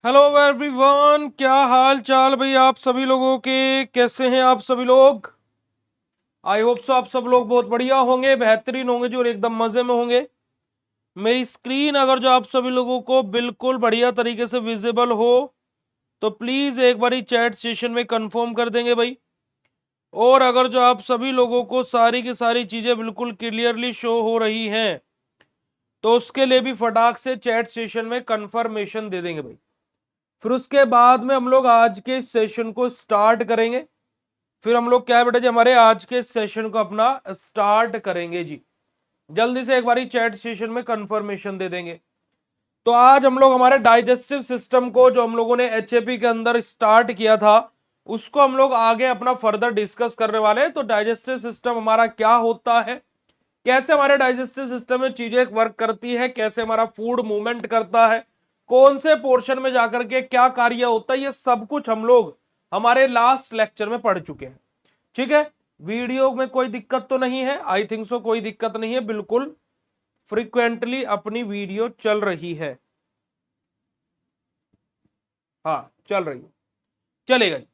Hello everyone, क्या हाल चाल भाई आप सभी लोगों के। कैसे हैं आप सभी लोग। आई होप सो आप सब लोग बहुत बढ़िया होंगे, बेहतरीन होंगे जी और एकदम मजे में होंगे। मेरी स्क्रीन अगर जो आप सभी लोगों को बिल्कुल बढ़िया तरीके से विजिबल हो तो प्लीज एक बारी चैट सेशन में कंफर्म कर देंगे भाई। और अगर जो आप सभी लोगों को सारी की सारी चीजें बिल्कुल क्लियरली शो हो रही हैं तो उसके लिए भी फटाक से चैट सेशन में कंफर्मेशन दे देंगे भाई। फिर उसके बाद में हम लोग आज के सेशन को स्टार्ट करेंगे। फिर हम लोग क्या है बेटा जी, हमारे आज के सेशन को अपना स्टार्ट करेंगे जी। जल्दी से एक बारी चैट सेशन में कंफर्मेशन दे देंगे। तो आज हम लोग हमारे डाइजेस्टिव सिस्टम को जो हम लोगों ने एचएपी के अंदर स्टार्ट किया था उसको हम लोग आगे अपना फर्दर डिस्कस करने वाले हैं। तो डाइजेस्टिव सिस्टम हमारा क्या होता है, कैसे हमारे डाइजेस्टिव सिस्टम में चीजें वर्क करती है, कैसे हमारा फूड मूवमेंट करता है, कौन से पोर्शन में जाकर के क्या कार्य होता है, ये सब कुछ हम लोग हमारे लास्ट लेक्चर में पढ़ चुके हैं। ठीक है, वीडियो में कोई दिक्कत तो नहीं है, आई थिंक सो कोई दिक्कत नहीं है, बिल्कुल फ्रीक्वेंटली अपनी वीडियो चल रही है। हाँ चल रही है, चलेगा जी।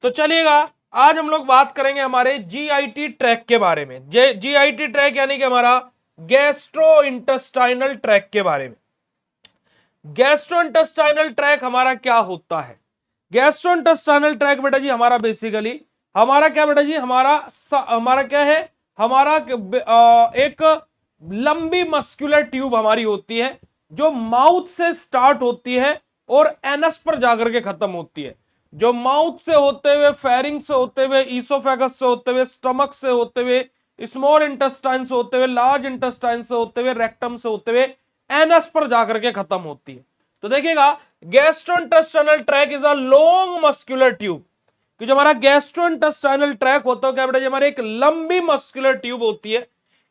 तो चलिएगा, आज हम लोग बात करेंगे हमारे जीआईटी ट्रैक के बारे में। जीआईटी ट्रैक यानी कि हमारा गैस्ट्रो इंटेस्टाइनल ट्रैक के बारे में। गैस्ट्रो इंटेस्टाइनल ट्रैक हमारा क्या होता है। गैस्ट्रो इंटेस्टाइनल ट्रैक बेटा जी हमारा बेसिकली हमारा क्या बेटा जी, हमारा क्या है, हमारा एक लंबी मस्कुलर ट्यूब हमारी होती है जो माउथ से स्टार्ट होती है और एनस पर जाकर के खत्म होती है। जो माउथ से होते हुए, फेरिंग से होते हुए, ईसोफेगस से होते हुए, स्टमक से होते हुए, स्मॉल इंटेस्टाइन से होते हुए, लार्ज इंटेस्टाइन से होते हुए, रेक्टम से होते हुए एनस पर जाकर के खत्म होती है। तो देखिएगा, gastrointestinal tract is a long muscular tube. कि जो हमारा गैस्ट्रोइंटेस्टाइनल ट्रैक होता है क्या बेटा जी, हमारी एक लंबी मस्कुलर ट्यूब होती है।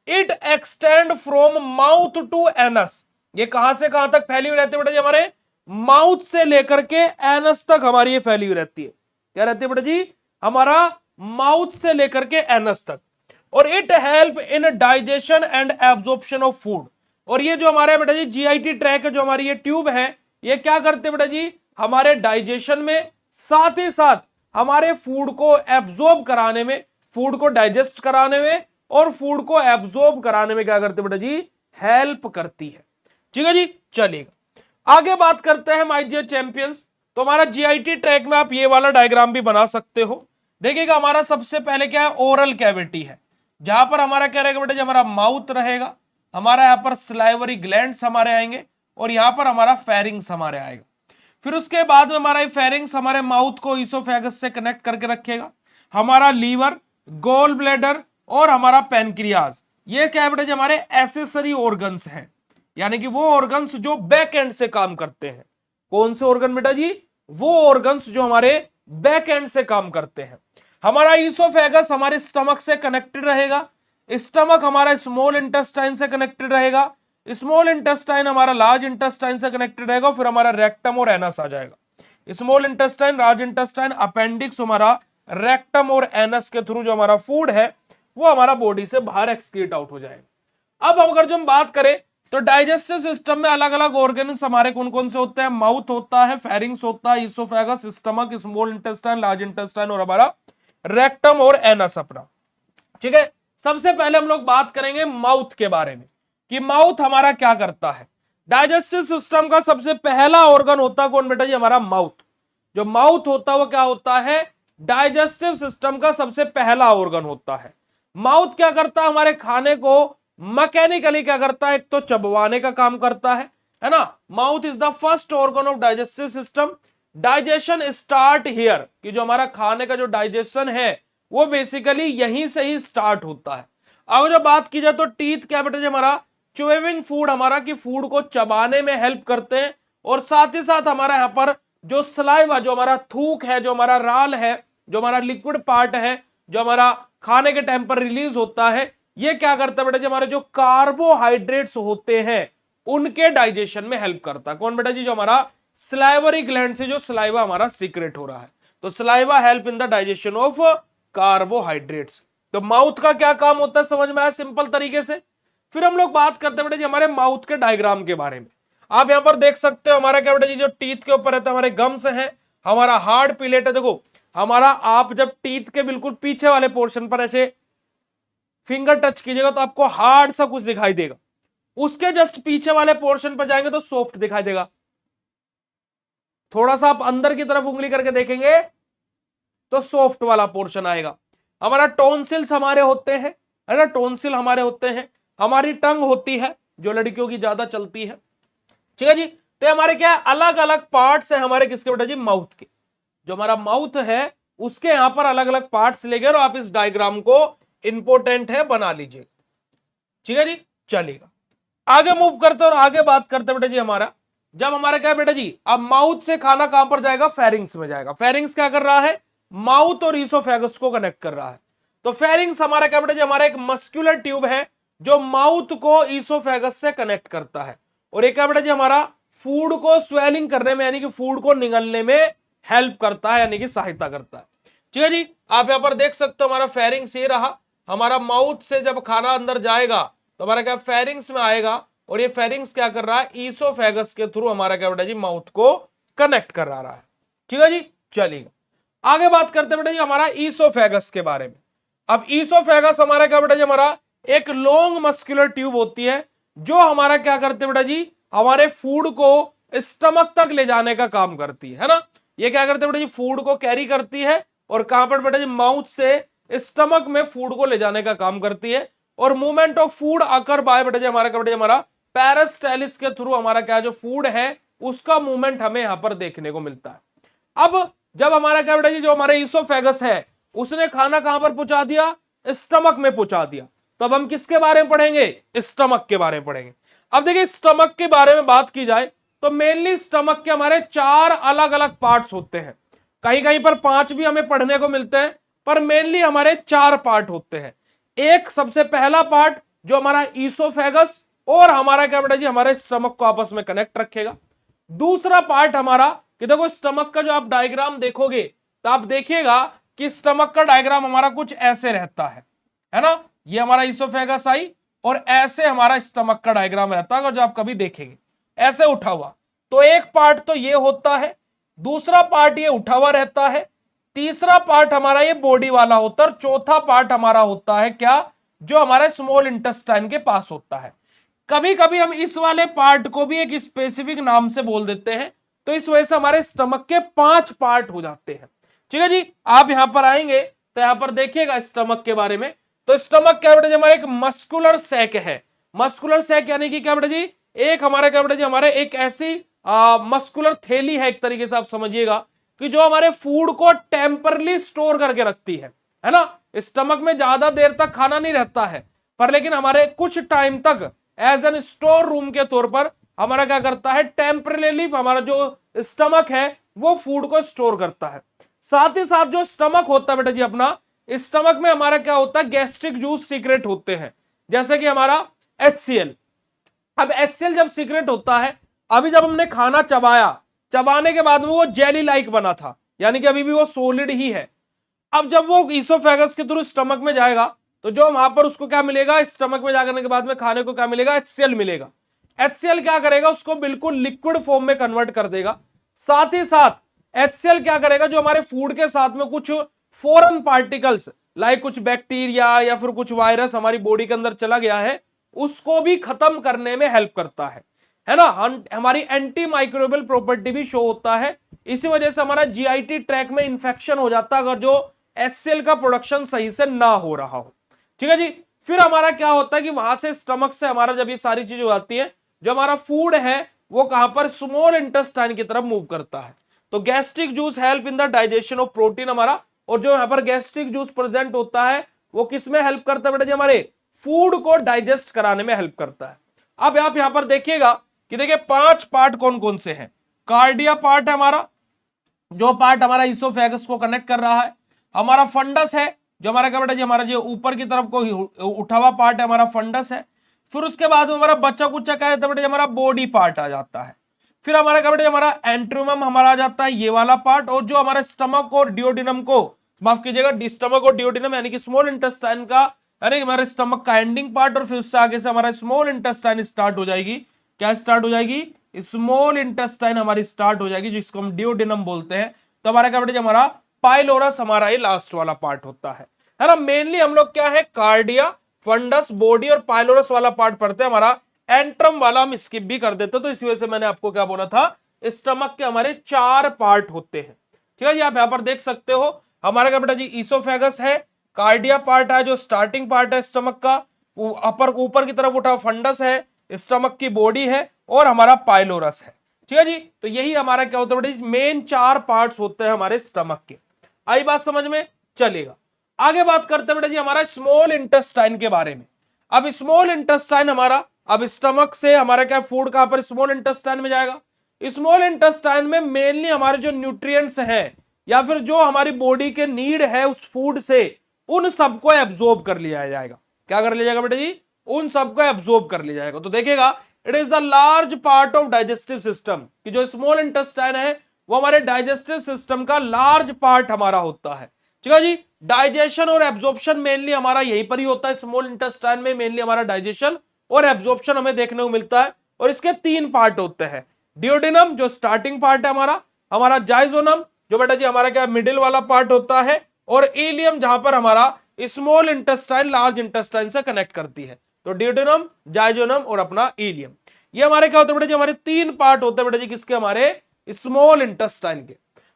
It extend from mouth to anus. ये कहां से कहां तक फैली हुई रहती है बेटा जी, हमारे माउथ से लेकर के एनस तक हमारी ये फैली हुई रहती है। क्या रहती है बेटा जी, हमारा माउथ से लेकर के एनस तक। और it help in digestion and absorption of food. और ये जो हमारे बेटा जी जीआईटी ट्रैक है, जो हमारी ये ट्यूब है, ये क्या करते हैं बेटा जी, हमारे डाइजेशन में, साथ ही साथ हमारे फूड को एब्जॉर्ब कराने में, फूड को डाइजेस्ट कराने में और फूड को एब्जॉर्ब कराने में क्या करते हैं बेटा जी, हेल्प करती है। ठीक है जी, चलिएगा आगे बात करते हैं माय डियर चैंपियंस। तो हमारा जीआईटी ट्रैक में आप ये वाला डायग्राम भी बना सकते हो। देखिएगा, हमारा सबसे पहले क्या है, ओरल कैविटी है, जहां पर हमारा क्या रहेगा बेटा जी, हमारा माउथ रहेगा, हमारा यहाँ पर स्लाइवरी ग्लैंड्स हमारे आएंगे और यहाँ पर हमारा फेरिंग्स हमारे आएगा। फिर उसके बाद में हमारा फेरिंग्स हमारे माउथ को ईसोफेगस से कनेक्ट करके रखेगा। हमारा लीवर, गोल ब्लैडर और हमारा पेनक्रियाज, ये क्या है बेटा जी, हमारे एसेसरी ऑर्गन्स हैं। यानी कि वो ऑर्गन्स जो बैक एंड से काम करते हैं। कौन से ऑर्गन बेटा जी, वो ऑर्गन्स जो हमारे बैक एंड से काम करते हैं। हमारा ईसोफेगस हमारे स्टमक से कनेक्टेड रहेगा, स्टमक हमारा स्मॉल इंटेस्टाइन से कनेक्टेड रहेगा, स्मॉल इंटेस्टाइन हमारा लार्ज इंटेस्टाइन से कनेक्टेड रहेगा, फिर हमारा रेक्टम और एनस आ जाएगा। Small intestine, large intestine, appendix हमारा रेक्टम और एनस के थ्रू जो हमारा फूड है वो हमारा बॉडी से बाहर एक्सक्रीट आउट हो जाएगा। अब अगर जो हम बात करें तो डाइजेस्टिव सिस्टम में अलग अलग ऑर्गेन्स हमारे कौन कौन से होते हैं, माउथ होता है, फेरिंग्स होता है, oesophagus, stomach, small intestine, large intestine और हमारा रेक्टम और एनस अपना। ठीक है, सबसे पहले हम लोग बात करेंगे माउथ के बारे में कि माउथ हमारा क्या करता है। डाइजेस्टिव सिस्टम का सबसे पहला ऑर्गन होता है कौन बेटा जी, हमारा माउथ। जो माउथ होता है वो क्या होता है, डाइजेस्टिव सिस्टम का सबसे पहला ऑर्गन होता है। माउथ क्या करता है, हमारे खाने को मैकेनिकली क्या करता है, एक तो चबवाने का काम करता है ना। Mouth is the first organ of digestive system. Digestion start here, कि जो हमारा खाने का जो डाइजेशन है वो बेसिकली यहीं से ही स्टार्ट होता है। अगर जो बात की जाए तो टीथ क्या बेटा जी, हमारा च्यूइंग फूड, हमारा कि फूड को चबाने में हेल्प करते हैं। और साथ ही साथ हमारा यहाँ पर जो सलाइवा, जो हमारा थूक है, जो हमारा राल है, जो हमारा लिक्विड पार्ट है, जो हमारा खाने के टाइम पर रिलीज होता है, ये क्या करता है बेटा जी, हमारे जो कार्बोहाइड्रेट्स होते हैं उनके डाइजेशन में हेल्प करता है। कौन बेटा जी, जो हमारा स्लाइवरी ग्लैंड से जो सलाइवा हमारा सीक्रेट हो रहा है। तो saliva help in the digestion of carbohydrates. तो माउथ का क्या काम होता है, समझ में आया सिंपल तरीके से। फिर हम लोग बात करते हैं बेटा जी हमारे माउथ के डायग्राम के बारे में। आप यहां पर देख सकते हो हमारा क्या बेटा जी, जो टीथ के ऊपर रहता है हमारे गम्स हैं, हमारा हार्ड पिलेट है। देखो हमारा, आप जब टीथ के बिल्कुल पीछे वाले पोर्शन पर ऐसे फिंगर टच कीजिएगा तो आपको हार्ड सा कुछ दिखाई देगा, उसके जस्ट पीछे वाले पोर्शन पर जाएंगे तो सॉफ्ट दिखाई देगा। थोड़ा सा आप अंदर की तरफ उंगली करके देखेंगे तो सॉफ्ट वाला पोर्शन आएगा। हमारा टॉन्सिल्स हमारे होते हैं, है ना, टॉन्सिल हमारे होते हैं। हमारी टंग होती है जो लड़कियों की ज्यादा चलती है, ठीक है जी। तो हमारे क्या अलग अलग पार्ट्स है हमारे किसके बेटा जी, माउथ के। जो हमारा माउथ है उसके यहां पर अलग अलग पार्ट्स लेंगे और आप इस डायग्राम को इंपोर्टेंट है बना लीजिए, ठीक है जी। चलेगा, आगे मूव करते और आगे बात करते बेटा जी हमारा, जब हमारा क्या है बेटा जी, अब माउथ से खाना कहां पर जाएगा, फेरिंग्स में जाएगा। फेरिंग्स क्या कर रहा है, माउथ और ईसोफेगस को कनेक्ट कर रहा है। तो फेरिंग्स हमारा क्या बेटा जी, हमारा एक मस्कुलर ट्यूब है जो माउथ को ईसोफेगस से कनेक्ट करता है। और एक क्या बेटा जी, हमारा फूड को स्वेलिंग करने में, यानी कि फूड को निगलने में हेल्प करता है, यानी कि सहायता करता है, ठीक है जी। आप यहां पर देख सकते हो हमारा फेरिंग्स ये रहा। हमारा माउथ से जब खाना अंदर जाएगा तो हमारा क्या फेरिंग्स में आएगा, और ये फेरिंग्स क्या कर रहा है, ईसोफेगस के थ्रू हमारा क्या बेटा जी, माउथ को कनेक्ट करा रहा है, ठीक है जी। चलिएगा आगे बात करते बेटा जी हमारा ईसोफेगस के बारे में। अब ईसोफेगस हमारा क्या बेटा जी, हमारा एक लॉन्ग मस्कुलर ट्यूब होती है जो हमारा क्या करते बेटा जी, हमारे फूड को स्टमक तक ले जाने का काम करती है ना। ये क्या करते बेटा जी, फूड को कैरी करती है और कहां पर बेटा जी, माउथ से स्टमक में फूड को ले जाने का काम करती है। और मूवमेंट ऑफ फूड आकर बाय बेटा जी, हमारा क्या बेटा जी, हमारा पैरास्टाइलिस के थ्रू हमारा क्या जो फूड है उसका मूवमेंट हमें यहां पर देखने को मिलता है। अब जब हमारा क्या बेटा जी, जो हमारे ईसोफेगस है उसने खाना कहां पर पहुंचा दिया, स्टमक में पहुंचा दिया। तो अब हम किसके बारे में पढ़ेंगे, स्टमक के बारे में पढ़ेंगे। अब देखिए स्टमक के बारे में बात की जाए तो मेनली स्टमक के हमारे 4 अलग अलग पार्ट्स होते हैं। कहीं कहीं पर 5 भी हमें पढ़ने को मिलते हैं, पर मेनली हमारे 4 पार्ट होते हैं। एक सबसे पहला पार्ट जो हमारा ईसोफेगस और हमारा क्या बेटा जी, हमारे स्टमक को आपस में कनेक्ट रखेगा। दूसरा पार्ट हमारा, कि देखो स्टमक का जो आप डायग्राम देखोगे तो आप देखिएगा कि स्टमक का डायग्राम हमारा कुछ ऐसे रहता है ना। ये हमारा ईसोफेगस आई और ऐसे हमारा स्टमक का डायग्राम रहता है, जो आप कभी देखेंगे ऐसे उठा हुआ। तो एक पार्ट तो ये होता है, दूसरा पार्ट ये उठा हुआ रहता है, तीसरा पार्ट हमारा ये बॉडी वाला होता है, और चौथा पार्ट हमारा होता है क्या, जो हमारे स्मॉल इंटेस्टाइन के पास होता है। कभी कभी हम इस वाले पार्ट को भी एक स्पेसिफिक नाम से बोल देते हैं, तो इस वजह से हमारे स्टमक के 5 पार्ट हो जाते हैं, ठीक है जी। आप यहां पर आएंगे तो यहां पर देखिएगा स्टमक के बारे में। तो स्टमक क्या बेटा जी, हमारा एक मस्कुलर सैक है। मस्कुलर सैक यानी कि क्या बेटा जी, एक हमारा क्या बेटा जी, हमारे एक ऐसी मस्कुलर थैली है एक तरीके से आप समझिएगा, कि जो हमारे फूड को टेम्परली स्टोर करके रखती है ना। स्टमक में ज्यादा देर तक खाना नहीं रहता है, पर लेकिन हमारे कुछ टाइम तक एज एन स्टोर रूम के तौर पर हमारा क्या करता है, टेम्परेली हमारा जो स्टमक है वो फूड को स्टोर करता है। साथ ही साथ जो स्टमक होता है बेटा जी अपना, स्टमक में हमारा क्या होता है, गैस्ट्रिक जूस सीक्रेट होते हैं, जैसे कि हमारा HCl। अब HCl जब सीक्रेट होता है, अभी जब हमने खाना चबाया, चबाने के बाद में वो जेली लाइक बना था, यानी कि अभी भी वो सॉलिड ही है। अब जब वो ईसोफेगस के थ्रू स्टमक में जाएगा तो जो वहां पर उसको क्या मिलेगा, स्टमक में जाने के बाद में खाने को क्या मिलेगा, HCl मिलेगा। HCl क्या करेगा, उसको बिल्कुल लिक्विड फॉर्म में कन्वर्ट कर देगा। साथ ही साथ HCl क्या करेगा, जो हमारे फूड के साथ में कुछ फॉरेन पार्टिकल्स लाइक कुछ बैक्टीरिया या फिर कुछ वायरस हमारी बॉडी के अंदर चला गया है, उसको भी खत्म करने में हेल्प करता है ना। हमारी एंटी माइक्रोबियल प्रॉपर्टी भी शो होता है। इसी वजह से हमारा GIT ट्रैक में इंफेक्शन हो जाता है अगर जो HCl का प्रोडक्शन सही से ना हो रहा हो, ठीक है जी। फिर हमारा क्या होता है कि वहां से स्टमक से हमारा जब ये सारी चीजें आती है, जो हमारा फूड है वो कहां पर, स्मॉल इंटेस्टाइन की तरफ मूव करता है। तो gastric juice help in the digestion of protein हमारा, और जो यहाँ पर गैस्ट्रिक जूस प्रेजेंट होता है वो किस में हेल्प करता है बेटा जी, हमारे फूड को डाइजेस्ट कराने में हेल्प करता है। अब आप यहां पर देखिएगा कि देखिए 5 पार्ट कौन कौन से हैं। कार्डिया पार्ट है हमारा, जो पार्ट हमारा ईसोफेगस को कनेक्ट कर रहा है। हमारा फंडस है, जो हमारा क्या बेटा जी, हमारा जो ऊपर की तरफ को उठा हुआ पार्ट है हमारा फंडस है। फिर उसके बाद हमारा बच्चा कुच्चा क्या है बेटा जी, हमारा बॉडी पार्ट आ जाता है। फिर हमारा क्या बेटा, हमारा एंट्रोमम हमारा आ जाता है, ये वाला पार्ट। और जो हमारे स्टमक और डिओडिनम को, माफ कीजिएगा, स्टमक और डिओडिनम यानी कि स्मॉल इंटेस्टाइन का, यानी हमारे स्टमक का एंडिंग पार्ट, और फिर उससे आगे से हमारा स्मॉल इंटेस्टाइन स्टार्ट हो जाएगी। क्या स्टार्ट हो जाएगी, स्मॉल इंटेस्टाइन हमारी स्टार्ट हो जाएगी, जिसको हम डियोडेनम बोलते हैं। तो हमारा क्या बेटा, हमारा पाइलोरस हमारा ये लास्ट वाला पार्ट होता है ना। मेनली हम लोग क्या है, कार्डिया, फंडस, बॉडी और पाइलोरस वाला पार्ट पढ़ते हैं। हमारा एंट्रम वाला हम स्किप भी कर देते, तो इसी वजह से मैंने आपको क्या बोला था, स्टमक के हमारे 4 पार्ट होते हैं। ठीक है जी, आप यहां पर देख सकते हो हमारा क्या बेटा जी, ईसोफेगस है, कार्डिया पार्ट है जो स्टार्टिंग पार्ट है स्टमक का, अपर ऊपर की तरफ उठा फंडस है, स्टमक की बॉडी है, और हमारा पाइलोरस है। ठीक है जी, तो यही हमारा क्या होता है बेटा, मेन 4 पार्ट्स होते हैं हमारे स्टमक के। आई बात समझ में? चलेगा, आगे बात करते हैं बेटा जी हमारा स्मॉल इंटेस्टाइन के बारे में। अब स्मॉल इंटेस्टाइन हमारा, अब स्टमक से हमारा क्या फूड कहां पर, स्मॉल इंटेस्टाइन में जाएगा। स्मॉल इंटेस्टाइन में मेनली हमारे जो न्यूट्रिएंट्स हैं या फिर जो हमारी बॉडी के नीड है उस फूड से, उन सबको एब्जॉर्ब कर लिया जाएगा। क्या कर लिया जाएगा बेटा जी, उन सबको एब्जॉर्ब कर लिया जाएगा। तो देखिएगा, it is the large part of digestive system, कि जो स्मॉल इंटेस्टाइन है वो हमारे डाइजेस्टिव सिस्टम का लार्ज पार्ट हमारा होता है। ठीक है जी, डाइजेशन और एब्जॉर्प्शन मेनली हमारा यहीं पर ही होता है, स्मॉल इंटेस्टाइन में मेनली हमारा डाइजेशन और एब्जॉर्प्शन हमें देखने को मिलता है। और इसके 3 पार्ट होते हैं, डियोडेनम जो स्टार्टिंग पार्ट है हमारा जाइजोनम जो बेटा जी हमारा क्या मिडिल वाला पार्ट होता है, और इलियम जहां पर हमारा स्मॉल इंटेस्टाइन लार्ज इंटेस्टाइन से कनेक्ट करती है। तो डियोडेनम, जाइजोनम और अपना इलियम, ये हमारे क्या होते हैं बेटा जी, हमारे 3 पार्ट होते हैं बेटा जी किसके, हमारे स्मॉल इंटेस्टाइन के।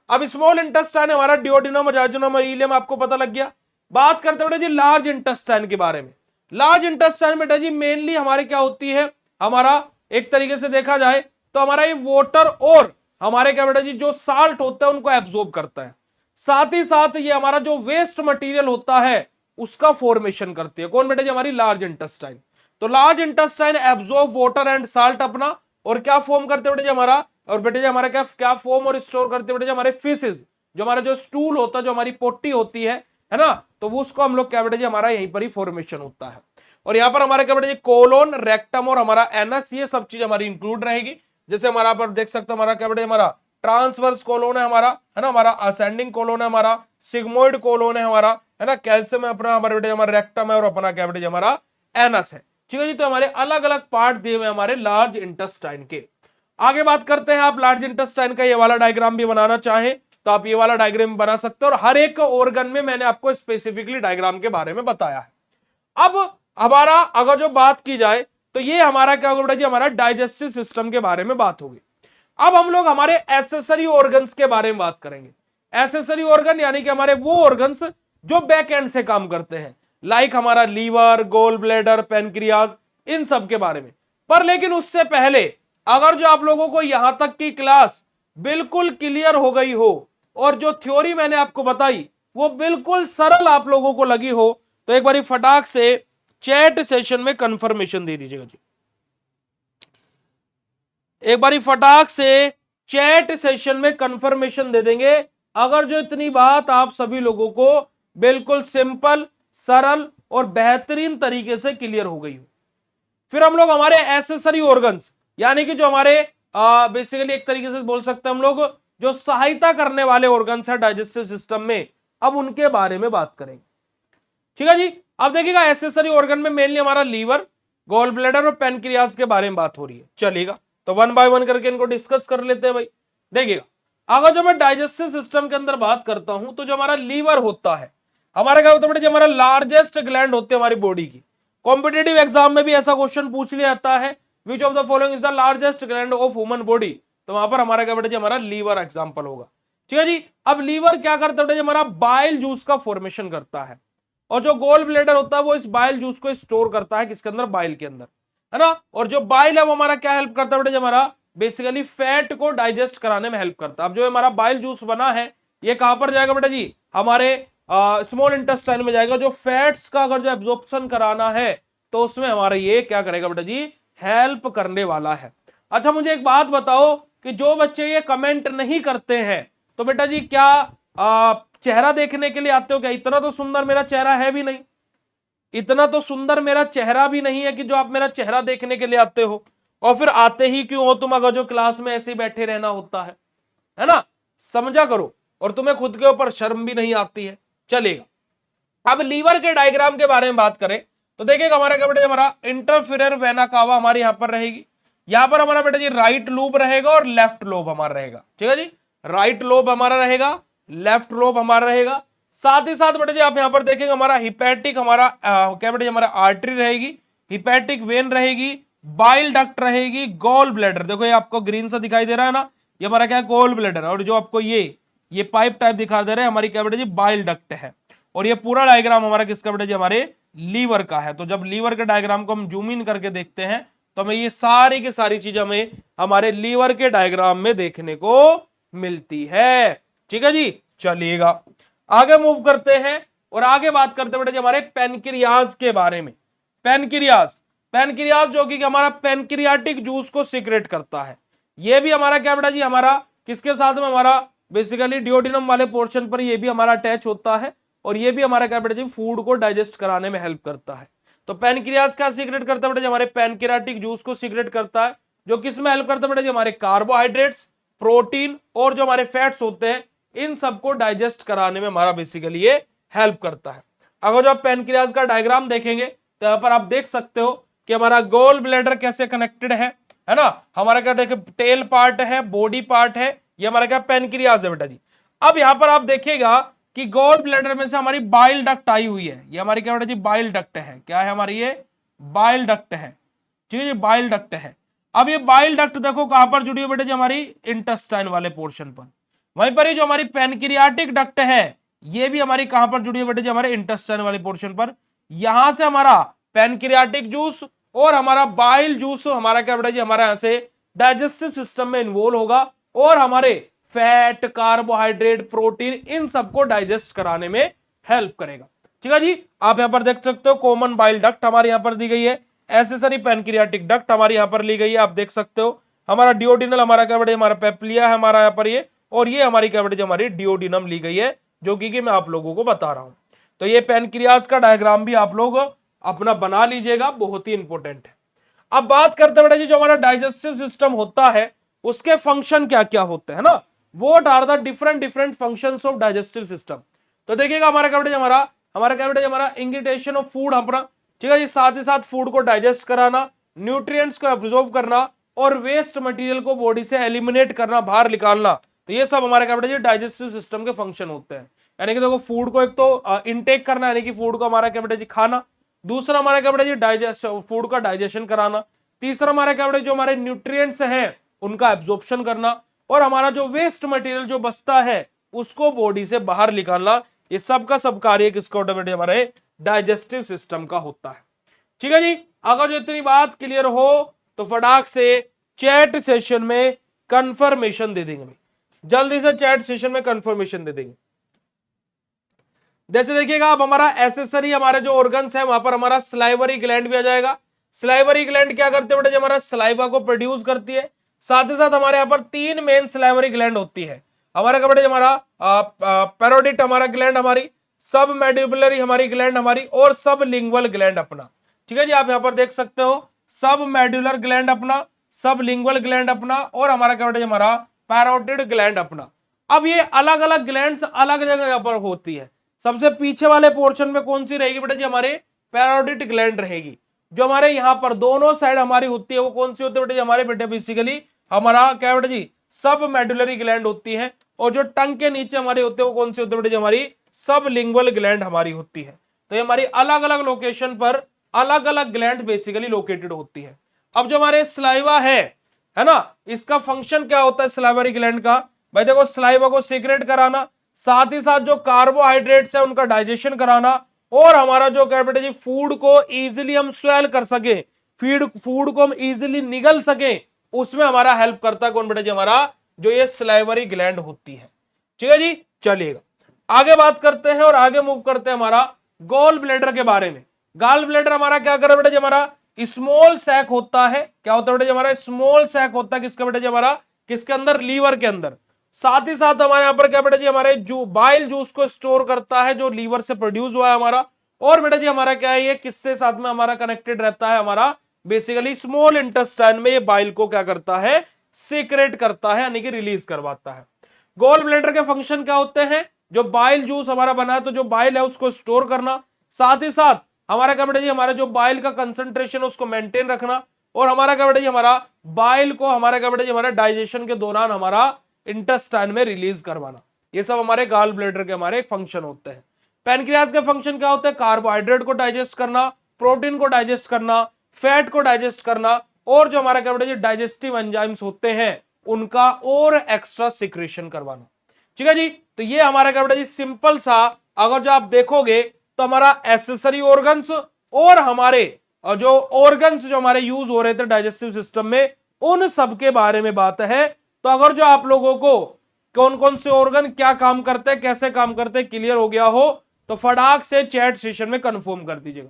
अब स्मॉल इंटेस्टाइन हमारा डियोडेनम, जाइजोनम और इलियम आपको पता लग गया। बात करते हैं बेटा जी लार्ज इंटेस्टाइन के बारे में। लार्ज इंटेस्टाइन बेटा जी मेनली हमारे क्या होती है, हमारा एक तरीके से देखा जाए तो हमारा ये वाटर और हमारे क्या बेटा जी जो साल्ट होता है उनको एब्जॉर्ब करता है। साथ ही साथ ये हमारा जो वेस्ट मटेरियल होता है उसका फॉर्मेशन करती है। कौन बेटा जी, हमारी लार्ज इंटेस्टाइन। तो large intestine absorb water and salt अपना, और क्या फॉर्म करते बेटा जी हमारा, और बेटा जी हमारा क्या क्या फॉर्म और स्टोर करते बेटा जी हमारे फिशेज, जो हमारा जो स्टूल होता है, जो हमारी पोटी होती है ना, तो वो उसको हम लोग क्या बेटा जी हमारा यहीं पर ही फॉर्मेशन होता है। और यहाँ पर हमारे क्या बेटा जी कोलोन, रेक्टम और हमारा एनस, ये सब चीज हमारी इंक्लूड रहेगी। जैसे हमारा पर देख सकते हो हमारा क्या बेटा हमारा ट्रांसवर्स कोलोन है हमारा, है ना, हमारा असेंडिंग कोलोन है हमारा, सिग्मोइड कोलोन है हमारा, है ना, कैल्शियम है अपना हमारे बेटे हमारा रेक्टम है, और अपना क्या बेटे हमारा एनस है। ठीक है जी, तो हमारे अलग अलग पार्ट दिए हुए हमारे लार्ज इंटेस्टाइन के। आगे बात करते हैं, आप लार्ज इंटेस्टाइन का ये वाला डायग्राम भी बनाना चाहें तो आप ये वाला डायग्राम बना सकते हो, और हर एक ऑर्गन में मैंने आपको स्पेसिफिकली डायग्राम के बारे में बताया है। अब हमारा अगर जो बात की जाए तो ये हमारा क्या होगा बेटा जी, हमारा डाइजेस्टिव सिस्टम के बारे में बात होगी। अब हम लोग हमारे एसेसरी ऑर्गन्स के बारे में बात करेंगे। एसेसरी ऑर्गन यानी कि हमारे वो ऑर्गन्स जो बैक एंड से काम करते हैं, लाइक हमारा लीवर, गोल ब्लैडर, पेनक्रियाज, इन सब के बारे में। पर लेकिन उससे पहले अगर जो आप लोगों को यहां तक की क्लास बिल्कुल क्लियर हो गई हो और जो थ्योरी मैंने आपको बताई वो बिल्कुल सरल आप लोगों को लगी हो, तो एक बारी फटाक से चैट सेशन में कंफर्मेशन दे दीजिएगा जी। एक बारी फटाक से चैट सेशन में कंफर्मेशन दे देंगे अगर जो इतनी बात आप सभी लोगों को बिल्कुल सिंपल, सरल और बेहतरीन तरीके से क्लियर हो गई हो। फिर हम लोग हमारे एसेसरी ऑर्गन्स यानी कि जो हमारे बेसिकली एक तरीके से बोल सकते हैं हम लोग जो सहायता करने वाले ऑर्गन्स है डाइजेस्टिव सिस्टम में, अब उनके बारे में बात करेंगे। ठीक है जी, अब देखिएगा एसेसरी ऑर्गन में मेनली हमारा लीवर, गॉल ब्लैडर और पेनक्रियाज के बारे में बात हो रही है। चलेगा, तो वन बाय वन करके इनको डिस्कस कर लेते हैं भाई। देखिएगा, अगर जो मैं डाइजेस्टिव सिस्टम के अंदर बात करता हूं तो जो हमारा लीवर होता है, हमारा क्या होता है जो हमारा लार्जेस्ट ग्लैंड होते हैं हमारी बॉडी की। कॉम्पिटेटिव एग्जाम में भी ऐसा क्वेश्चन पूछ लिया जाता है, which of the following is the largest gland of human body, तो वहां पर हमारा क्या बेटा जी हमारा लीवर एग्जाम्पल होगा। ठीक है जी, अब लीवर क्या करता है, हमारा बाइल जूस का फॉर्मेशन करता है, और जो गोल ब्लैडर होता है वो इस बाइल जूस को स्टोर करता है किसके अंदर, बाइल के अंदर, है ना। और जो बाइल है वो हमारा क्या हेल्प करता है बेटा, हमारा बेसिकली फैट को डाइजेस्ट कराने में हेल्प करता है। अब जो हमारा बाइल जूस बना है ये कहां पर जाएगा बेटा जी, हमारे स्मॉल इंटेस्टाइन में जाएगा। जो फैट्स का अगर जो एब्जॉर्प्शन कराना है तो उसमें हमारा ये क्या करेगा बेटा जी, हेल्प करने वाला है। अच्छा मुझे एक बात बताओ कि जो बच्चे ये कमेंट नहीं करते हैं तो बेटा जी क्या चेहरा देखने के लिए आते हो क्या? इतना तो सुंदर मेरा चेहरा है भी नहीं, इतना तो सुंदर मेरा चेहरा भी नहीं है कि जो आप मेरा चेहरा देखने के लिए आते हो। और फिर आते ही क्यों हो तुम अगर जो क्लास में ऐसे ही बैठे रहना होता है ना, समझा करो। और तुम्हें खुद के ऊपर शर्म भी नहीं आती है। चलेगा, अब लीवर के डायग्राम के बारे में बात करें तो देखिएगा हमारा क्या बेटा, हमारा इंटरफेरर वेना कावा हमारी यहां पर रहेगी। यहां पर हमारा बेटा जी राइट लोब रहेगा और लेफ्ट लोब हमारा रहेगा, ठीक है जी। राइट लोब हमारा रहेगा, लेफ्ट लोब हमारा रहेगा। साथ ही साथ बेटा जी आप यहां पर देखेंगे हमारा हिपैटिक हमारा क्या बेटा जी हमारा आर्टरी रहेगी, हिपैटिक वेन रहेगी, बाइल डक्ट रहेगी, गॉल ब्लैडर, देखो ये आपको ग्रीन सा दिखाई दे रहा है ना, ये हमारा क्या है गॉल ब्लैडर, और जो आपको ये पाइप टाइप दिखा दे रहे हैं हमारी क्या बेटा जी बाइल डक्ट है। और ये पूरा डायग्राम हमारा किसका बेटा जी हमारे लीवर का है। तो जब लीवर के डायग्राम को हम जूम इन करके देखते हैं तो हमें ये सारी की सारी चीज हमें हमारे लीवर के डायग्राम में देखने को मिलती है, ठीक है जी। चलिएगा आगे मूव करते हैं और आगे बात करते हैं बेटा जी हमारे पेनक्रियाज के बारे में। पेनक्रियाज, पेनक्रियाज जो कि हमारा पेनक्रियाटिक जूस को सीक्रेट करता है। ये भी हमारा क्या बेटा जी हमारा किसके साथ में हमारा बेसिकली डिओडिनम वाले पोर्शन पर ये भी हमारा अटैच होता है, और ये भी हमारा क्या बेटा जी फूड को डाइजेस्ट कराने में हेल्प करता है। तो पेनक्रियाज क्या सीक्रेट करता है बेटा जी हमारे पेनक्रियाटिक जूस को सीक्रेट करता है, जो किस में हेल्प करता है बेटा जी हमारे कार्बोहाइड्रेट्स, प्रोटीन और जो हमारे फैट्स होते हैं इन सबको डाइजेस्ट कराने में हमारा बेसिकली ये हेल्प करता है। अगर जो आप पेनक्रियाज का डायग्राम देखेंगे तो यहां पर आप देख सकते हो कि हमारा गोल ब्लैडर कैसे कनेक्टेड है ना, हमारा क्या देखे टेल पार्ट है, बॉडी पार्ट है, ये हमारा क्या पेनक्रियाज है बेटा जी। अब यहां पर आप देखिएगा कि गॉल ब्लैडर में से हमारी बाइल डक्ट आई हुई है, ये हमारी क्या बेटा जी बाइल डक्ट है, क्या है हमारी ये बाइल डक्ट है, ठीक है जी बाइल डक्ट है। अब ये बाइल डक्ट देखो कहां पर जुड़ी है बेटा जी हमारी इंटेस्टाइन वाले पोर्शन पर, वहीं पर ही जो हमारी पेनक्रियाटिक डक्ट है ये भी हमारी कहां पर जुड़ी है बेटा जी हमारे इंटेस्टाइन वाले पोर्शन पर। यहां से हमारा पेनक्रियाटिक जूस और हमारा बाइल जूस हमारा क्या बेटा जी हमारा यहां से डाइजेस्टिव सिस्टम में इन्वॉल्व होगा और हमारे फैट, कार्बोहाइड्रेट, प्रोटीन इन सबको डाइजेस्ट कराने में हेल्प करेगा, ठीक है जी। आप यहां पर देख सकते हो कॉमन बाइल डक्ट हमारे यहां पर दी गई है, एसेसरी पेनक्रियाटिक डक्ट हमारी यहां पर ली गई है, आप देख सकते हो हमारा डिओडिनल हमारा क्या बेटा हमारा पेप्लिया है हमारा यहां पर ये, और ये हमारी क्या बेटा हमारी डिओडिनम ली गई है जो कि मैं आप लोगों को बता रहा हूं। तो ये पेनक्रियाज का डायग्राम भी आप लोग अपना बना लीजिएगा, बहुत ही इंपॉर्टेंट है। अब बात करते हैं बेटा जी जो हमारा डाइजेस्टिव सिस्टम होता है उसके फंक्शन क्या क्या होते हैं ना, what are the different different functions of digestive system. तो देखिएगा हमारा क्या बेटा हमारा क्या बेटा हमारा इंगिटेशन ऑफ फूड अपना, ठीक है जी, साथ ही साथ फूड को डाइजेस्ट कराना, न्यूट्रिएंट्स को एब्जॉर्ब करना और वेस्ट मटेरियल को बॉडी से एलिमिनेट करना, बाहर निकालना। तो ये सब हमारे क्या बेटा जी डाइजेस्टिव सिस्टम के फंक्शन होते हैं। यानी कि देखो फूड को एक तो इनटेक करना, यानी कि फूड को हमारा क्या बेटा जी खाना, दूसरा हमारा क्या बेटा जी डाइजेस्ट फूड का डाइजेशन कराना, तीसरा हमारा क्या बेटा जो हमारे न्यूट्रिएंट्स हैं उनका एब्जॉर्प्शन करना, और हमारा जो वेस्ट मटेरियल जो बचता है उसको बॉडी से बाहर निकालना। ये सब का सब कार्य किसका होता है बेटे हमारे डाइजेस्टिव सिस्टम का होता है, ठीक है जी। अगर जो इतनी बात क्लियर हो तो फटाक से चैट सेशन में कंफर्मेशन दे देंगे, जल्दी से चैट सेशन में कंफर्मेशन दे देंगे। जैसे देखिएगा अब हमारा एसेसरी हमारे जो ऑर्गन्स है वहां पर हमारा स्लाइवरी ग्लैंड भी आ जाएगा। स्लाइवरी ग्लैंड क्या करते हैं बेटा जो हमारा स्लाइवा को प्रोड्यूस करती है। साथ ही साथ हमारे यहाँ पर तीन मेन स्लाइवरी ग्लैंड होती है। हमारा क्या बेटा हमारा पैरोडिट हमारा ग्लैंड हमारी, सब मैंडिबुलरी हमारी ग्लैंड हमारी, और सब लिंगुअल ग्लैंड अपना, ठीक है जी। आप यहाँ पर देख सकते हो सब मैड्यूलर ग्लैंड अपना, सब लिंगुअल ग्लैंड अपना, और हमारा क्या बेटा हमारा पैरोटिड ग्लैंड अपना। अब ये अलग अलग ग्लैंड्स अलग जगह पर होती है। सबसे पीछे वाले पोर्शन में कौन सी रहेगी बेटा जी हमारे पैरोटिड ग्लैंड रहेगी। जो हमारे यहाँ पर दोनों साइड हमारी होती है वो कौन सी होती है बेटा जी हमारे बेटे बेसिकली हमारा क्या बेटा जी सब मेडुलरी ग्लैंड होती है। और जो टंग के नीचे हमारे होते हैं वो कौन सी होती है बेटा जी हमारी सब लिंगुअल ग्लैंड हमारी होती है। तो ये हमारी अलग अलग लोकेशन पर अलग अलग ग्लैंड बेसिकली लोकेटेड होती है। अब जो हमारे स्लाइवा है ना, इसका फंक्शन क्या होता है स्लाइवरी ग्लैंड का, भाई देखो स्लाइवा को सीक्रेट कराना, साथ ही साथ जो कार्बोहाइड्रेट्स है उनका डाइजेशन कराना, और हमारा जो क्या बेटा जी फूड को इजीली हम स्वेल कर सके, फूड को हम इजीली निगल सके, उसमें हमारा हेल्प करता है कौन बेटा जी हमारा जो ये स्लाइवरी ग्लैंड होती है, ठीक है जी। चलिएगा आगे बात करते हैं और आगे मूव करते हैं हमारा गॉल ब्लैडर के बारे में। गॉल ब्लैडर हमारा क्या करे बेटा जी हमारा स्मॉल सैक होता है। क्या होता है बेटा जी हमारा स्मॉल सैक होता है किसका बेटा जी हमारा किसके अंदर लीवर के अंदर। साथ ही साथ हमारे यहाँ पर क्या बेटा जी हमारे जो बाइल जूस को स्टोर करता है जो लीवर से प्रोड्यूस हुआ है हमारा। और बेटा जी हमारा क्या है ये किससे साथ में हमारा कनेक्टेड रहता है, हमारा बेसिकली स्मॉल इंटेस्टाइन में ये बाइल को क्या करता है सीक्रेट करता है यानी कि रिलीज करवाता है। गॉल ब्लैडर के फंक्शन क्या होते हैं, जो बाइल जूस हमारा बना है तो जो बाइल है उसको स्टोर करना, साथ ही साथ हमारा क्या बेटा जी हमारा जो बाइल का कंसंट्रेशन है उसको मेंटेन रखना, और हमारा क्या बेटा जी हमारा बाइल को हमारा क्या बेटा जी हमारा डाइजेशन के दौरान हमारा इंटेस्टाइन में रिलीज करवाना। ये सब हमारे गाल ब्लैडर के हमारे फंक्शन होते हैं। पैनक्रियाज के फंक्शन क्या होते हैं? कार्बोहाइड्रेट को डाइजेस्ट करना, प्रोटीन को डाइजेस्ट करना, फैट को डाइजेस्ट करना, और जो हमारा क्या बेटा जी डाइजेस्टिव एंजाइम्स होते हैं उनका और एक्स्ट्रा सिक्रेशन करवाना। ठीक है जी। तो ये हमारा क्या बेटा जी सिंपल सा, अगर जो आप देखोगे तो हमारा एसेसरी ऑर्गन्स और हमारे जो ऑर्गन्स जो हमारे यूज हो रहे थे डाइजेस्टिव सिस्टम में, उन सब के बारे में बात है। तो अगर जो आप लोगों को कौन कौन से ऑर्गन क्या काम करते हैं, कैसे काम करते हैं, क्लियर हो गया हो तो फटाक से चैट सेशन में कंफर्म कर दीजिएगा।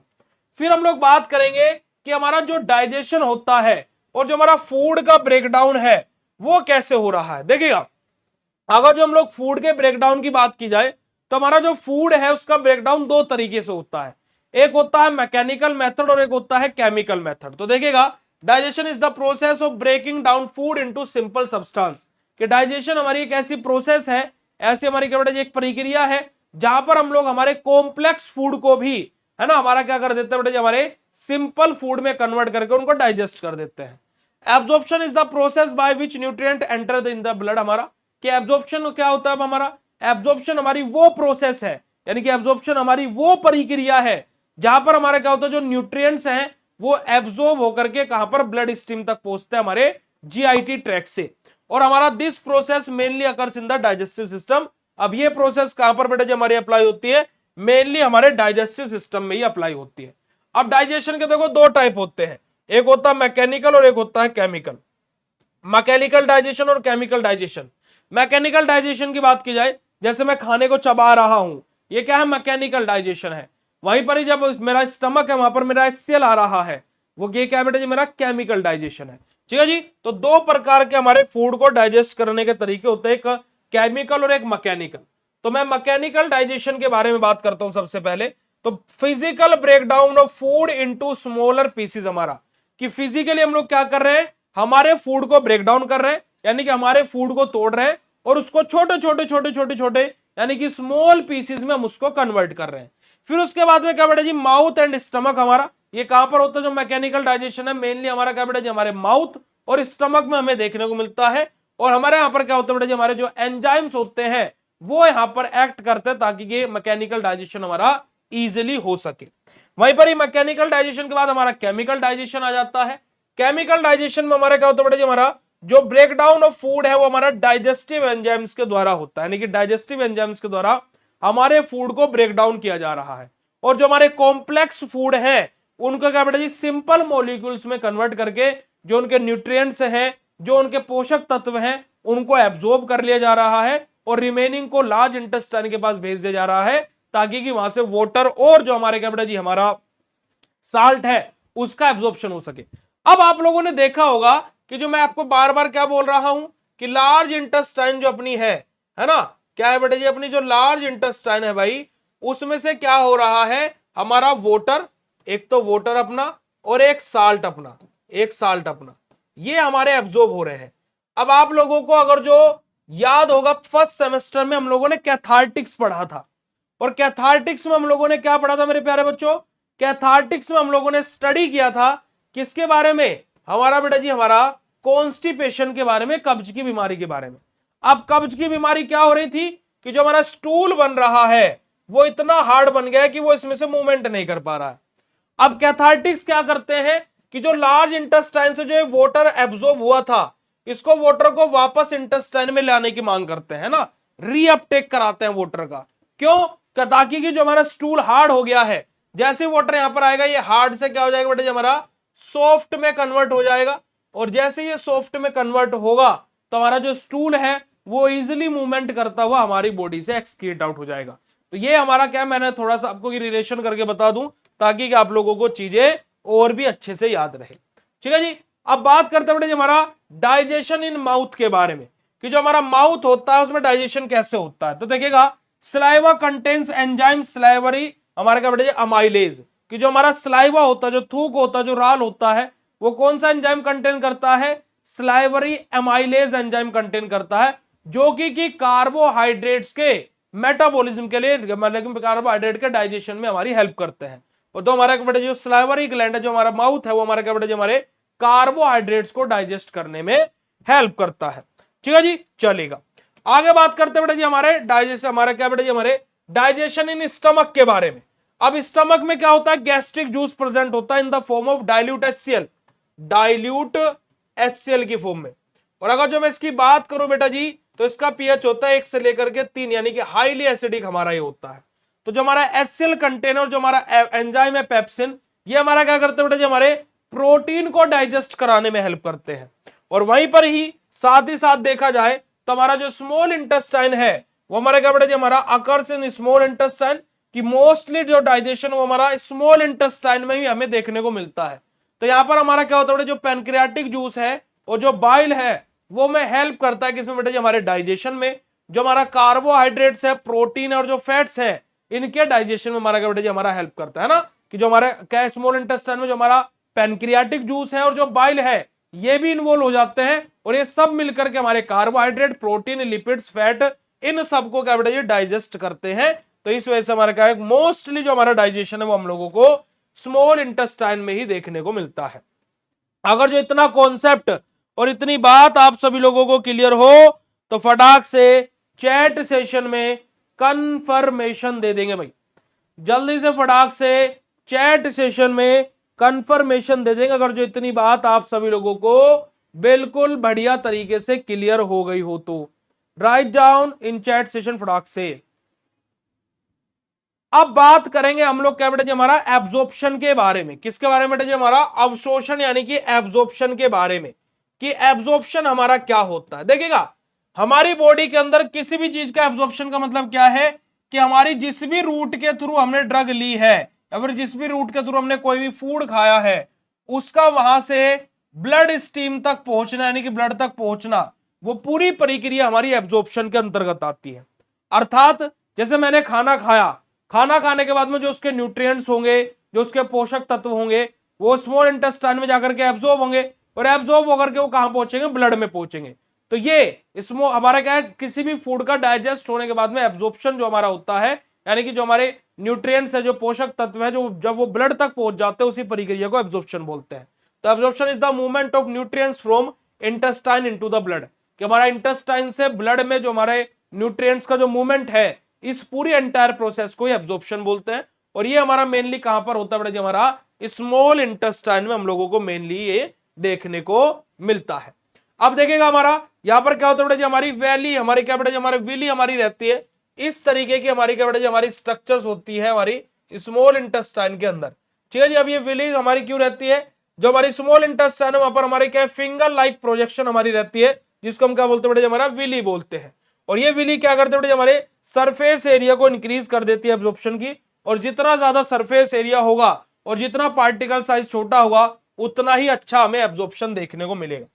फिर हम लोग बात करेंगे कि हमारा जो डाइजेशन होता है और जो हमारा फूड का ब्रेकडाउन है वो कैसे हो रहा है। देखिएगा, अगर जो हम लोग फूड के ब्रेकडाउन की बात की जाए तो हमारा जो फूड है उसका ब्रेकडाउन दो तरीके से होता है। एक होता है मैकेनिकल मेथड और एक होता है केमिकल मेथड। तो देखिएगा, digestion is the process of breaking down food into simple substance. कि डाइजेशन हमारी एक ऐसी प्रोसेस है, ऐसी हमारी क्या बेटा जी एक प्रक्रिया है जहां पर हम लोग हमारे कॉम्प्लेक्स फूड को भी है ना हमारा क्या कर देते हैं बेटा जी हमारे सिंपल फूड में कन्वर्ट करके उनको डाइजेस्ट कर देते हैं। Absorption is the process by which nutrient enter in the blood. हमारा कि एब्जॉर्प्शन क्या होता है? हमारा एब्जॉर्प्शन हमारी वो प्रोसेस है, यानी कि एब्जॉर्प्शन हमारी वो प्रक्रिया है जहां पर हमारा क्या होता है जो न्यूट्रिएंट्स हैं वो एब्जॉर्ब होकर के कहां पर ब्लड स्ट्रीम तक पहुंचते हैं हमारे जीआईटी ट्रैक्ट से। और हमारा this process mainly occurs in the digestive system. अब ये प्रोसेस कहां पर बेटा जी हमारी अप्लाई होती है? मेनली हमारे डाइजेस्टिव सिस्टम में ही अप्लाई होती है। अब डाइजेशन के देखो दो टाइप होते हैं, एक होता है मैकेनिकल और एक होता है केमिकल। मैकेनिकल डाइजेशन और केमिकल डाइजेशन। मैकेनिकल डाइजेशन की बात की जाए, जैसे मैं खाने को चबा रहा हूं, ये क्या है? मैकेनिकल डाइजेशन है। वहीं पर ही जब मेरा स्टमक है वहां पर मेरा एचसीएल आ रहा है, वो ये क्या बेटा जी मेरा केमिकल डाइजेशन है। ठीक है जी। तो दो प्रकार के हमारे फूड को डाइजेस्ट करने के तरीके होते हैं, एक केमिकल और एक मैकेनिकल। तो मैं मैकेनिकल डाइजेशन के बारे में बात करता हूं सबसे पहले। तो physical breakdown of food into smaller pieces. हमारा कि फिजिकली हम लोग क्या कर रहे हैं? हमारे फूड को ब्रेक डाउन कर रहे हैं, यानी कि हमारे फूड को तोड़ रहे हैं और उसको छोटे छोटे छोटे छोटे छोटे यानी कि स्मॉल पीसेस में हम उसको कन्वर्ट कर रहे हैं। फिर उसके बाद में क्या बेटा जी माउथ एंड स्टमक। हमारा ये कहां पर होता है? जो मैकेनिकल डाइजेशन है मेनली हमारा क्या बेटा जी हमारे माउथ और स्टमक में हमें देखने को मिलता है। और हमारे यहाँ पर क्या होता है बेटा जी हमारे जो एंजाइम्स होते हैं वो यहाँ पर एक्ट करते हैं ताकि ये मैकेनिकल डाइजेशन हमारा इजिली हो सके। वहीं पर ही मैकेनिकल डाइजेशन के बाद हमारा केमिकल डाइजेशन आ जाता है। केमिकल डाइजेशन में हमारा क्या होता है बेटा जी हमारा जो ब्रेकडाउन ऑफ फूड है वो हमारा डाइजेस्टिव एंजाइम्स के द्वारा होता है, यानी कि डाइजेस्टिव एंजाइम्स के द्वारा हमारे फूड को ब्रेक डाउन किया जा रहा है। और जो हमारे कॉम्प्लेक्स फूड है उनको क्या बेटा जी सिंपल मॉलिक्यूल्स में कन्वर्ट करके जो उनके न्यूट्रिएंट्स हैं, जो उनके पोषक तत्व हैं, उनको एब्जॉर्ब कर लिया जा रहा है और रिमेनिंग को लार्ज इंटेस्टाइन के पास भेज दिया जा रहा है ताकि कि वहां से वाटर और जो हमारे क्या बेटा जी हमारा साल्ट है उसका एब्जॉर्प्शन हो सके। अब आप लोगों ने देखा होगा कि जो मैं आपको बार बार क्या बोल रहा हूं कि लार्ज इंटेस्टाइन जो अपनी है ना, क्या है बेटे जी अपनी जो लार्ज इंटेस्टाइन है भाई, उसमें से क्या हो रहा है हमारा वाटर, एक तो वाटर अपना और एक साल्ट अपना, एक साल्ट अपना, ये हमारे एब्जॉर्ब हो रहे हैं। अब आप लोगों को अगर जो याद होगा फर्स्ट सेमेस्टर में हम लोगों ने कैथार्टिक्स पढ़ा था, और कैथार्टिक्स में हम लोगों ने क्या पढ़ा था मेरे प्यारे बच्चों? कैथार्टिक्स में हम लोगों ने स्टडी किया था किसके बारे में? हमारा बेटा जी हमारा कॉन्स्टिपेशन के बारे में, कब्ज की बीमारी के बारे में। अब कब्ज की बीमारी क्या हो रही थी कि जो हमारा स्टूल बन रहा है वो इतना हार्ड बन गया है कि वो इसमें से मूवमेंट नहीं कर पा रहा है। अब कैथार्टिक्स क्या करते हैं कि जो लार्ज इंटेस्टाइन से जो वाटर एब्जॉर्ब हुआ था, इसको वाटर को वापस इंटेस्टाइन में लाने की मांग करते हैं ना, रीअपटेक कराते हैं वाटर का। क्यों? ताकि कि जो हमारा स्टूल हार्ड हो गया है, जैसे वाटर यहां पर आएगा ये हार्ड से क्या हो जाएगा बेटा हमारा सॉफ्ट में कन्वर्ट हो जाएगा, और जैसे ये सॉफ्ट में कन्वर्ट होगा तो हमारा जो स्टूल है वो इजिली मूवमेंट करता हुआ हमारी बॉडी से एक्सक्रीट आउट हो जाएगा। तो ये हमारा क्या, मैंने थोड़ा सा आपको रिलेशन करके बता दूं ताकि आप लोगों को चीजें और भी अच्छे से याद रहे। ठीक है जी। अब बात करते हैं बेटा हमारा डाइजेशन इन माउथ के बारे में, कि जो हमारा माउथ होता है उसमें डाइजेशन कैसे होता है। तो देखिएगा, सलाइवा कंटेन्स एंजाइम स्लाइवरी, हमारा क्या बेटा अमाइलेज, कि जो हमारा सलाइवा होता है, जो थूक होता है, जो राल होता है, वो कौन सा एंजाइम कंटेन करता है? स्लाइवरी एमाइलेज एंजाइम कंटेन करता है, जो कि कार्बोहाइड्रेट्स के मेटाबॉलिज्म के लिए, मतलब कार्बोहाइड्रेट के डाइजेशन में हमारी हेल्प करते हैं। और तो हमारा क्या बेटा जो स्लाइवरी ग्लैंड है, जो हमारा माउथ है, वो हमारा क्या बेटा हमारे कार्बोहाइड्रेट्स को डाइजेस्ट करने में हेल्प करता है। ठीक है जी, चलेगा। आगे बात करते बेटा जी हमारे डाइजेशन, हमारे क्या बेटा जी हमारे डाइजेशन इन स्टमक के बारे में। अब स्टमक में क्या होता है, गैस्ट्रिक जूस प्रेजेंट होता है in the form of dilute HCl, dilute HCl की फॉर्म में। और अगर जो मैं इसकी बात करूं बेटा जी, तो इसका पीएच होता है 1 से लेकर के 3, यानी कि हाईली एसिडिक हमारा ये होता है। तो जो हमारा HCl कंटेनर, जो हमारा एंजाइम है पेप्सिन, ये हमारा क्या करते हैं बेटा जी, हमारे प्रोटीन को डाइजेस्ट कराने में हेल्प करते हैं। और वहीं पर ही साथ देखा जाए तो हमारा जो स्मॉल इंटेस्टाइन है वो हमारा क्या बेटा जी, हमारा अकर्स इन स्मॉल इंटेस्टाइन, कि मोस्टली जो डाइजेशन वो हमारा स्मॉल इंटेस्टाइन में ही हमें देखने को मिलता है। तो यहां पर हमारा क्या होता है, जो पैनक्रियाटिक जूस है और जो बाइल है वो में हेल्प करता है किसमें बेटा जी, हमारे डाइजेशन में। जो हमारा कार्बोहाइड्रेट्स है, प्रोटीन और जो फैट्स है, इनके डाइजेशन में हमारा क्या बेटा जी, हमारा हेल्प करता है ना, कि जो हमारे क्या स्मॉल इंटेस्टाइन में जो हमारा पैनक्रियाटिक जूस है और जो बाइल है ये भी इन्वॉल्व हो जाते हैं, और ये सब मिलकर के हमारे कार्बोहाइड्रेट, प्रोटीन, लिपिड्स, फैट, इन सबको क्या बेटा जी डाइजेस्ट करते हैं। तो इस वजह से हमारा क्या है, मोस्टली जो हमारा डाइजेशन है वो हम लोगों को स्मॉल इंटेस्टाइन में ही देखने को मिलता है। अगर जो इतना कॉन्सेप्ट और इतनी बात आप सभी लोगों को क्लियर हो तो फटाक से चैट सेशन में कंफर्मेशन दे देंगे भाई, जल्दी से फटाक से चैट सेशन में कंफर्मेशन दे देंगे अगर जो इतनी बात आप सभी लोगों को बिल्कुल बढ़िया तरीके से क्लियर हो गई हो तो। Write down in chat session फटाक से। अब बात करेंगे हम लोग क्या बेटा जी, हमारा एब्जॉर्प्शन के बारे में। किसके बारे में बेटा जी, हमारा अवशोषण यानी कि एब्जॉर्प्शन के बारे में, कि एब्जॉर्प्शन हमारा क्या होता है। देखिएगा, हमारी बॉडी के अंदर किसी भी चीज का एब्जॉर्प्शन का मतलब क्या है, कि हमारी जिस भी रूट के थ्रू हमने ड्रग ली है या फिर जिस भी रूट के थ्रू हमने कोई भी फूड खाया है, उसका वहां से ब्लड स्ट्रीम तक पहुंचना, यानी कि ब्लड तक पहुंचना, वो पूरी प्रक्रिया हमारी एब्जॉर्प्शन के अंतर्गत आती है। अर्थात जैसे मैंने खाना खाया, खाना खाने के बाद में जो उसके न्यूट्रिएंट्स होंगे, जो उसके पोषक तत्व होंगे, वो स्मॉल इंटेस्टाइन में जाकर के एब्जॉर्ब होंगे, और एब्जॉर्ब होकर के वो कहां पहुंचेंगे, ब्लड में पहुंचेंगे। तो ये इसमें हमारा क्या है, किसी भी फूड का डाइजेस्ट होने के बाद में एब्जॉर्प्शन जो हमारा होता है, यानी कि जो हमारे न्यूट्रिएंट्स है, जो पोषक तत्व है, जो जब वो ब्लड तक पहुंच जाते हैं, उसी प्रक्रिया को एब्जॉर्प्शन बोलते हैं। तो absorption is the movement of nutrients from intestine into the blood, कि हमारा इंटेस्टाइन से ब्लड में जो हमारे न्यूट्रिएंट्स का जो मूवमेंट है, इस पूरी एंटायर प्रोसेस को एब्जॉर्प्शन बोलते हैं। और ये हमारा मेनली कहां पर होता है बेटा जी, हमारा स्मॉल इंटेस्टाइन में हम लोगों को मेनली ये देखने को मिलता है। अब देखिएगा हमारा यहां पर क्या होता है बेटा जी, हमारी वैली, हमारी क्या बेटा जी, हमारी विली हमारी रहती है। इस तरीके की हमारी क्या बेटा जी, हमारी स्ट्रक्चर्स होती है हमारी स्मॉल इंटेस्टाइन के अंदर। ठीक है जी। अब ये विली हमारी क्यों रहती है, जो हमारी स्मॉल इंटेस्टाइन है वहां पर हमारी क्या फिंगर लाइक प्रोजेक्शन हमारी रहती है, जिसको हम क्या बोलते हैं बेटा जी, हमारा विली बोलते हैं। और ये विली क्या करते हैं बेटा जी, हमारे सरफेस एरिया को इंक्रीज कर देती है एब्जॉर्प्शन की। और जितना ज्यादा सरफेस एरिया होगा और जितना पार्टिकल साइज छोटा होगा, उतना ही अच्छा हमें एब्जॉर्प्शन देखने को मिलेगा।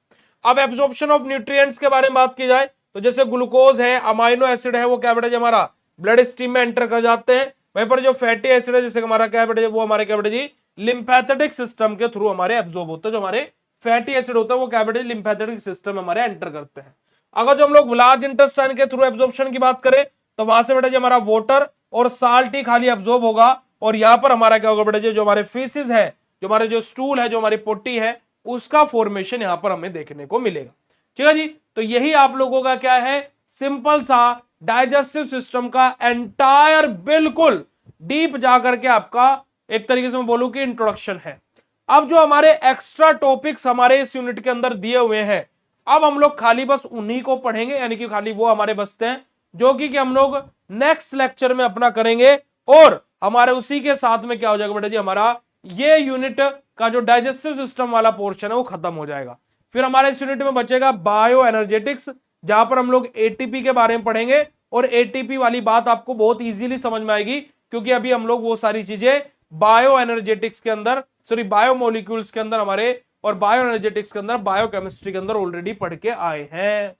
अब एब्जॉर्प्शन ऑफ न्यूट्रिएंट्स के बारे में बात की जाए तो जैसे ग्लूकोज है, अमाइनो एसिड है, वो क्या बेटा जी हमारा ब्लड स्ट्रीम में एंटर कर जाते हैं। वहीं पर जो फैटी एसिड है, जैसे हमारा क्या बेटा जी, वो हमारे क्या बेटा जी लिम्फेथेटिक सिस्टम के थ्रू हमारे एब्जॉर्ब होते हैं। जो हमारे फैटी एसिड होता है वो क्या बेटा जी लिम्फेथेटिक सिस्टम में हमारे एंटर करते हैं। अगर जो हम लोग लार्ज इंटेस्टाइन के थ्रू एब्जॉर्प्शन की बात करें तो वहां से बेटा जी हमारा वाटर और साल्ट ही खाली एब्जॉर्ब होगा। और यहाँ पर हमारा क्या होगा बेटा जी, जो हमारे फीसिस है, जो हमारे जो स्टूल है, जो हमारी पोटी है, उसका फॉर्मेशन यहाँ पर हमें देखने को मिलेगा। ठीक है जी। तो यही आप लोगों का क्या है, सिंपल सा डाइजेस्टिव सिस्टम का एंटायर बिल्कुल डीप जाकर के आपका एक तरीके से मैं बोलूं कि इंट्रोडक्शन है। अब जो हमारे एक्स्ट्रा टॉपिक्स हमारे इस यूनिट के अंदर दिए हुए हैं, अब हम लोग खाली बस उन्हीं को पढ़ेंगे, यानी कि खाली वो हमारे बचते हैं, जो कि हम लोग नेक्स्ट लेक्चर में अपना करेंगे। और हमारे उसी के साथ में क्या हो जाएगा बेटा जी, हमारा ये यूनिट का जो डाइजेस्टिव सिस्टम वाला पोर्शन है वो खत्म हो जाएगा। फिर हमारे इस यूनिट में बचेगा बायो एनर्जेटिक्स, जहां पर हम लोग एटीपी के बारे में पढ़ेंगे। और एटीपी वाली बात आपको बहुत इजीली समझ में आएगी, क्योंकि अभी हम लोग वो सारी चीजें बायो एनर्जेटिक्स के अंदर, सॉरी बायो मॉलिक्यूल्स के अंदर हमारे, और बायो एनर्जेटिक्स के अंदर, बायोकेमिस्ट्री के अंदर ऑलरेडी पढ़ के आए हैं।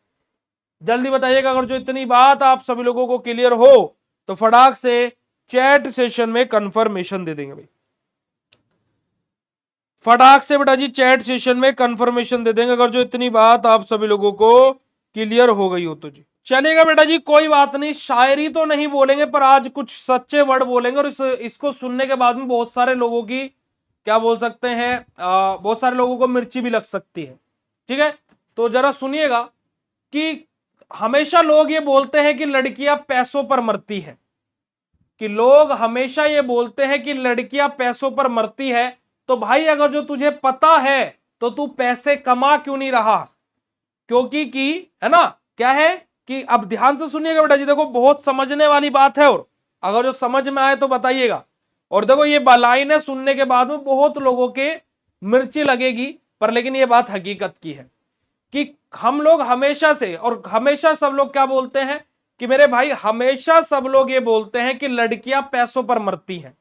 जल्दी बताइएगा अगर जो इतनी बात आप सभी लोगों को क्लियर हो तो फटाक से चैट सेशन में कंफर्मेशन दे देंगे भाई, फटाक से बेटा जी चैट सेशन में कंफर्मेशन दे देंगे अगर जो इतनी बात आप सभी लोगों को क्लियर हो गई हो तो जी। चलेगा बेटा जी, कोई बात नहीं, शायरी तो नहीं बोलेंगे पर आज कुछ सच्चे वर्ड बोलेंगे, और इसको सुनने के बाद में बहुत सारे लोगों की क्या बोल सकते हैं, बहुत सारे लोगों को मिर्ची भी लग सकती है। ठीक है, तो जरा सुनिएगा कि हमेशा लोग ये बोलते हैं कि लड़कियां पैसों पर मरती हैं, कि लोग हमेशा ये बोलते हैं कि लड़कियां पैसों पर मरती है। तो भाई अगर जो तुझे पता है तो तू पैसे कमा क्यों नहीं रहा? क्योंकि कि है ना, क्या है कि अब ध्यान से सुनिएगा बेटा जी, देखो बहुत समझने वाली बात है, और अगर जो समझ में आए तो बताइएगा। और देखो ये लाइनें सुनने के बाद में बहुत लोगों के मिर्ची लगेगी, पर लेकिन ये बात हकीकत की है कि हम लोग हमेशा से, और हमेशा सब लोग क्या बोलते हैं कि मेरे भाई हमेशा सब लोग ये बोलते हैं कि लड़कियां पैसों पर मरती हैं।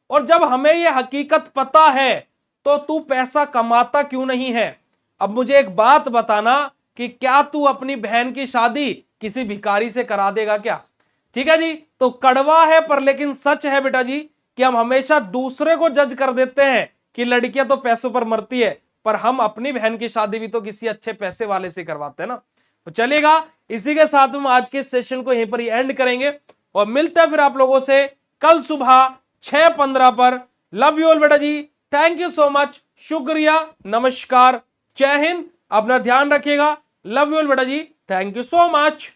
और जब हमें ये हकीकत पता है तो तू पैसा कमाता क्यों नहीं है? अब मुझे एक बात बताना कि क्या तू अपनी बहन की शादी किसी भिखारी से करा देगा क्या? ठीक है जी, तो कड़वा है पर लेकिन सच है बेटा जी कि हम हमेशा दूसरे को जज कर देते हैं कि लड़कियां तो पैसों पर मरती है, पर हम अपनी बहन की शादी भी तो किसी अच्छे पैसे वाले से करवाते हैं ना। तो चलेगा, इसी के साथ हम आज के सेशन को यहीं पर ही एंड करेंगे और मिलते हैं फिर आप लोगों से कल सुबह 6:15 पर। लव यू ऑल बेटा जी, थैंक यू सो मच, शुक्रिया, नमस्कार, जय हिंद, अपना ध्यान रखिएगा। लव यू ऑल बेटा जी, थैंक यू सो मच।